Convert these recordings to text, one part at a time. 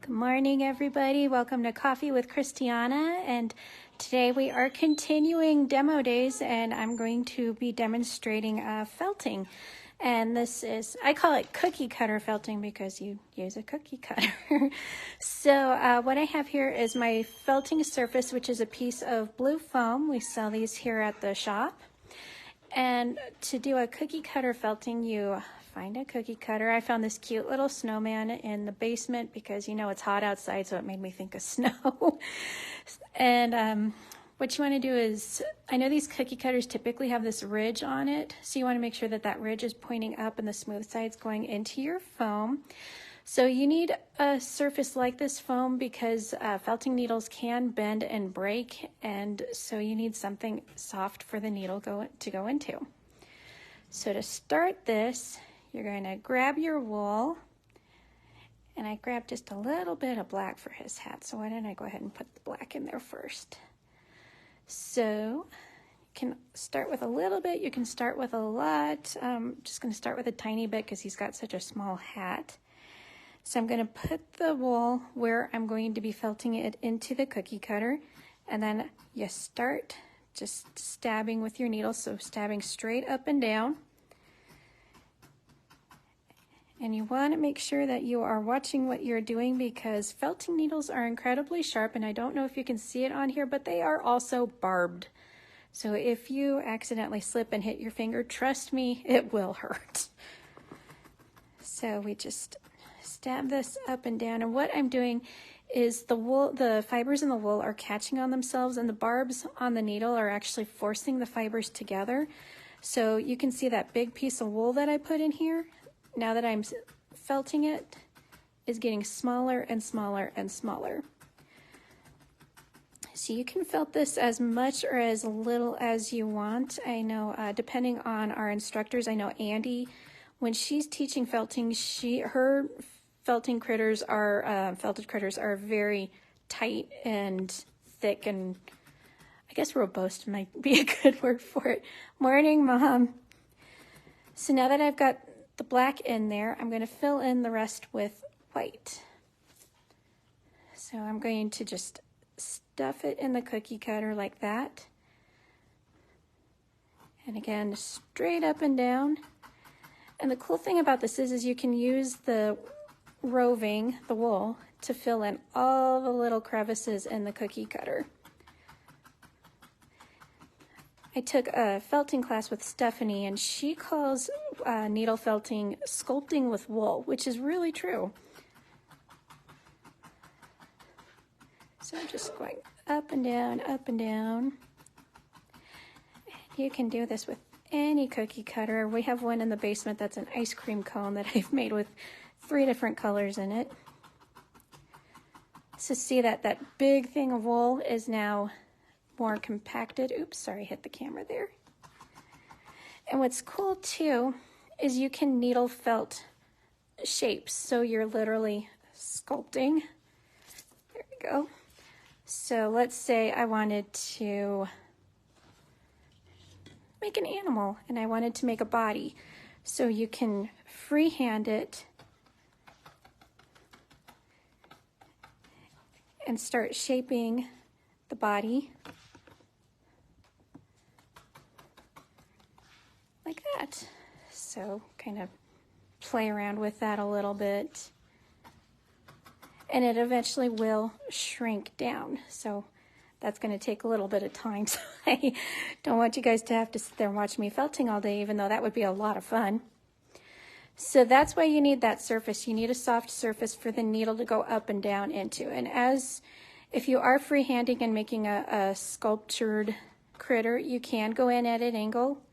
Good morning, everybody. Welcome to Coffee with Christiana. And today we are continuing demo days, and I'm going to be demonstrating felting. And this is, I call it cookie cutter felting because you use a cookie cutter. So what I have here is my felting surface, which is a piece of blue foam. We sell these here at the shop. And to do a cookie cutter felting, you find a cookie cutter. I found this cute little snowman in the basement because, you know, it's hot outside, so it made me think of snow. And what you want to do is, I know these cookie cutters typically have this ridge on it, so you want to make sure that that ridge is pointing up and the smooth side's going into your foam. So you need a surface like this foam because felting needles can bend and break, and so you need something soft for the needle to go into. So to start this, you're going to grab your wool, and I grabbed just a little bit of black for his hat, so why don't I go ahead and put the black in there first. So you can start with a little bit, you can start with a lot. I'm just going to start with a tiny bit because he's got such a small hat. So I'm going to put the wool where I'm going to be felting it into the cookie cutter, and then you start just stabbing with your needle, so stabbing straight up and down. And you want to make sure that you are watching what you're doing because felting needles are incredibly sharp, and I don't know if you can see it on here, but they are also barbed. So if you accidentally slip and hit your finger, trust me, it will hurt. So we just stab this up and down, and what I'm doing is the fibers in the wool are catching on themselves, and the barbs on the needle are actually forcing the fibers together. So you can see that big piece of wool that I put in here, now that I'm felting it, is getting smaller and smaller and smaller. So you can felt this as much or as little as you want. I know depending on our instructors, I know Andy, when she's teaching felting, her felting critters are, felted critters are very tight and thick, and I guess robust might be a good word for it. Morning, Mom. So now that I've got the black in there, I'm going to fill in the rest with white. So I'm going to just stuff it in the cookie cutter like that. And again, straight up and down. And the cool thing about this is you can use the roving, the wool, to fill in all the little crevices in the cookie cutter. I took a felting class with Stephanie, and she calls needle felting sculpting with wool, which is really true. So I'm just going up and down, up and down. And you can do this with any cookie cutter. We have one in the basement that's an ice cream cone that I've made with 3 different colors in it. So see that big thing of wool is now more compacted. Oops, sorry, hit the camera there. And what's cool too is you can needle felt shapes. So you're literally sculpting. There we go. So let's say I wanted to make an animal and I wanted to make a body. So you can freehand it and start shaping the body like that. So kind of play around with that a little bit, and it eventually will shrink down. So that's going to take a little bit of time. So I don't want you guys to have to sit there and watch me felting all day, even though that would be a lot of fun. So that's why you need that surface. You need a soft surface for the needle to go up and down into. And if you are freehanding and making a sculptured critter, you can go in at an angle.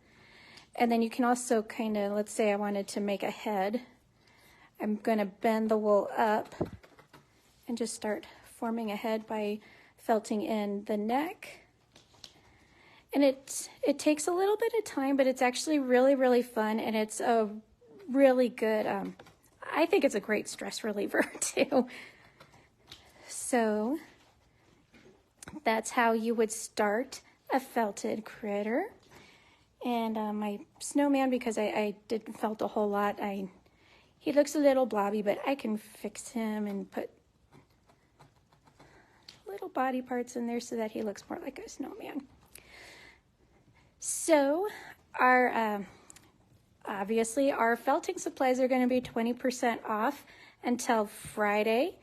And then you can also kind of, let's say I wanted to make a head. I'm going to bend the wool up and just start forming a head by felting in the neck. And it takes a little bit of time, but it's actually really, really fun, and it's a really good, I think it's a great stress reliever too. So that's how you would start a felted critter. And my snowman, because I didn't felt a whole lot, he looks a little blobby, but I can fix him and put body parts in there so that he looks more like a snowman. So obviously our felting supplies are going to be 20% off until Friday,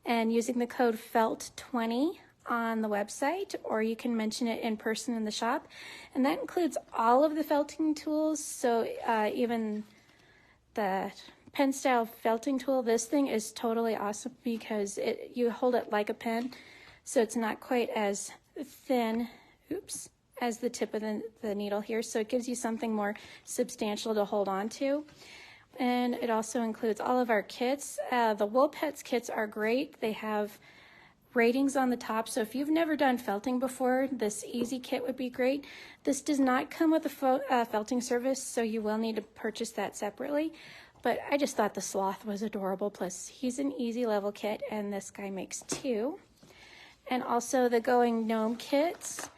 and using the code FELT20 on the website, or you can mention it in person in the shop, and that includes all of the felting tools. So even the pen style felting tool, this thing is totally awesome because you hold it like a pen, so it's not quite as thin, as the tip of the needle here, so it gives you something more substantial to hold on to. And it also includes all of our kits. The Wool Pets kits are great. They have ratings on the top, so if you've never done felting before, this easy kit would be great. This does not come with a felting service, so you will need to purchase that separately, but I just thought the sloth was adorable. Plus he's an easy level kit, and this guy makes 2. And also the Going Gnome kits.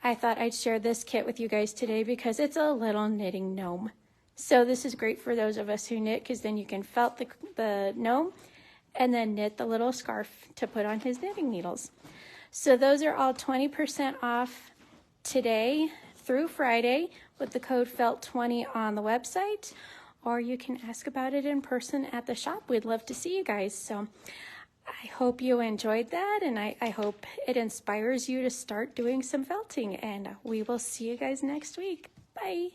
I thought I'd share this kit with you guys today because it's a little knitting gnome. So this is great for those of us who knit, because then you can felt the gnome and then knit the little scarf to put on his knitting needles. So those are all 20% off today through Friday with the code FELT20 on the website, or you can ask about it in person at the shop. We'd love to see you guys. So I hope you enjoyed that, and I hope it inspires you to start doing some felting, and we will see you guys next week. Bye.